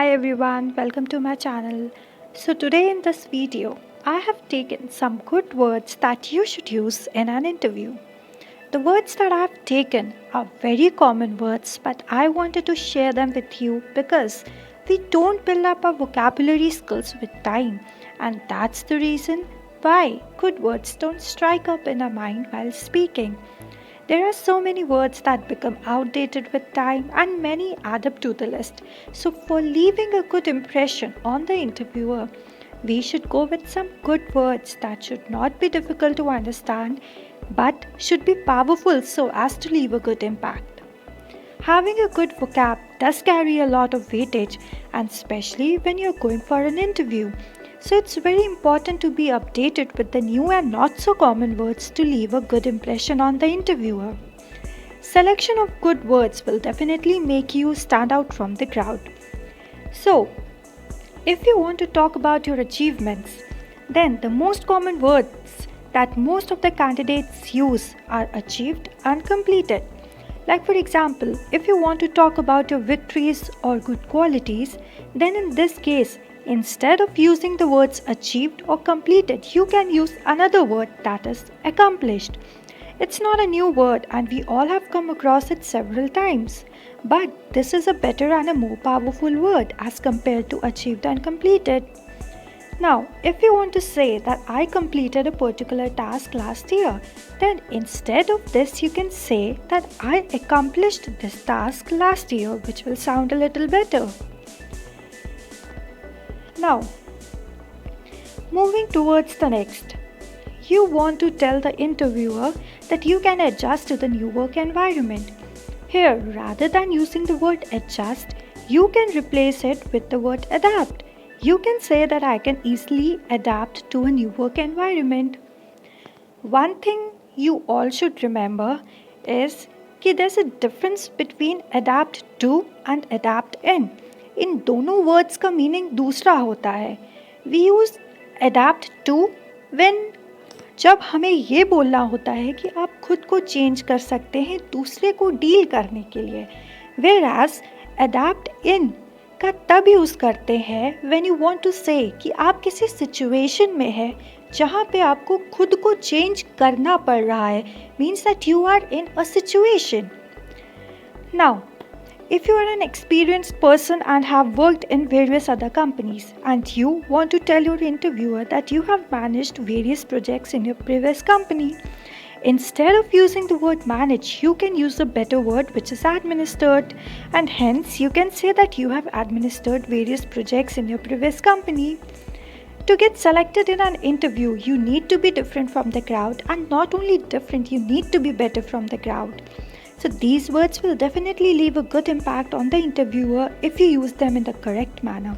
Hi everyone, welcome to my channel. So today in this video, I have taken some good words that you should use in an interview. The words that I have taken are very common words, but I wanted to share them with you because we don't build up our vocabulary skills with time, and that's the reason why good words don't strike up in our mind while speaking. There are so many words that become outdated with time, and many add up to the list. So, for leaving a good impression on the interviewer, we should go with some good words that should not be difficult to understand but should be powerful so as to leave a good impact. Having a good vocab does carry a lot of weightage, and especially when you're going for an interview. So it's very important to be updated with the new and not so common words to leave a good impression on the interviewer. Selection of good words will definitely make you stand out from the crowd. So, if you want to talk about your achievements, then the most common words that most of the candidates use are achieved and completed. Like, for example, if you want to talk about your victories or good qualities, then in this case, instead of using the words achieved or completed, you can use another word that is accomplished. It's not a new word and we all have come across it several times, but this is a better and a more powerful word as compared to achieved and completed. Now, if you want to say that I completed a particular task last year, then instead of this, you can say that I accomplished this task last year, which will sound a little better. Now, moving towards the next, you want to tell the interviewer that you can adjust to the new work environment. Here, rather than using the word adjust, you can replace it with the word adapt. You can say that I can easily adapt to a new work environment. One thing you all should remember is that there's a difference between adapt to and adapt in दोनों words का meaning दूसरा होता है. We use adapt to when जब हमें ये बोलना होता है कि आप खुद को चेंज कर सकते हैं दूसरे को डील करने के लिए. Whereas adapt in का तब यूज़ करते हैं व्हेन यू वांट टू से कि आप किसी सिचुएशन में हैं जहाँ पे आपको खुद को चेंज करना पड़ रहा है, means that you are in a situation. Now, if you are an experienced person and have worked in various other companies and you want to tell your interviewer that you have managed various projects in your previous company, instead of using the word manage, you can use a better word which is administered, and hence you can say that you have administered various projects in your previous company. To get selected in an interview, you need to be different from the crowd, and not only different, you need to be better from the crowd. So these words will definitely leave a good impact on the interviewer if you use them in the correct manner.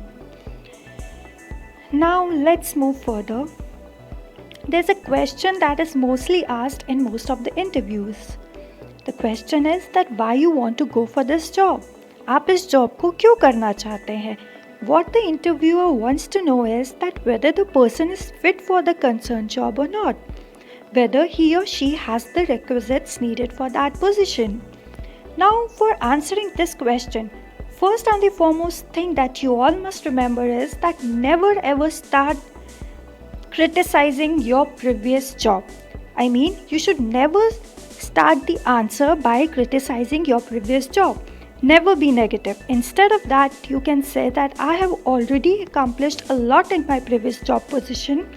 Now let's move further. There's a question that is mostly asked in most of the interviews. The question is that why you want to go for this job? आप इस job को क्यों करना चाहते हैं? What the interviewer wants to know is that whether the person is fit for the concerned job or not, whether he or she has the requisites needed for that position. Now, for answering this question, first and the foremost thing that you all must remember is that never ever start criticizing your previous job. I mean, you should never start the answer by criticizing your previous job. Never be negative. Instead of that, you can say that I have already accomplished a lot in my previous job position,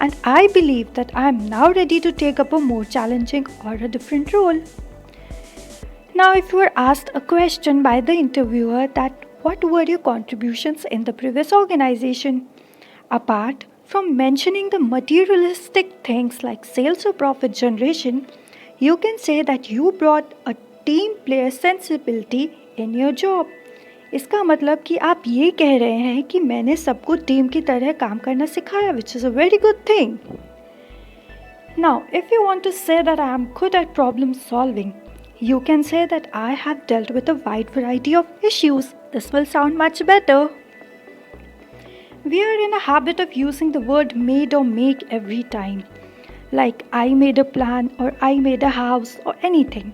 and I believe that I am now ready to take up a more challenging or a different role. Now, if you were asked a question by the interviewer that what were your contributions in the previous organization, apart from mentioning the materialistic things like sales or profit generation, you can say that you brought a team player sensibility in your job. इसका मतलब कि आप ये कह रहे हैं कि मैंने सबको टीम की तरह काम करना सिखाया, which is a very good thing. Now, if you want to say that I am good at problem solving, you can say that I have dealt with a wide variety of issues. This will sound much better. We are in a habit of using the word made or make every time, like I made a plan or I made a house or anything.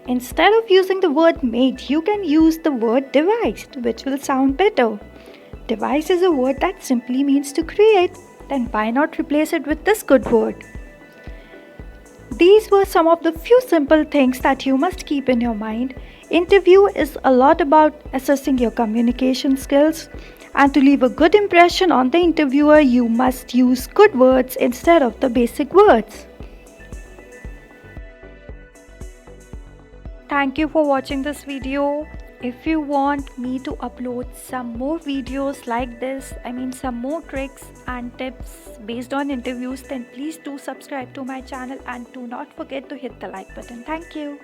Instead of using the word made, you can use the word devised, which will sound better. device is a word that simply means to create, then why not replace it with this good word? These were some of the few simple things that you must keep in your mind. Interview is a lot about assessing your communication skills, and to leave a good impression on the interviewer, you must use good words instead of the basic words. Thank you for watching this video. If you want me to upload some more videos like this, some more tricks and tips based on interviews, then please do subscribe to my channel and do not forget to hit the like button. Thank you.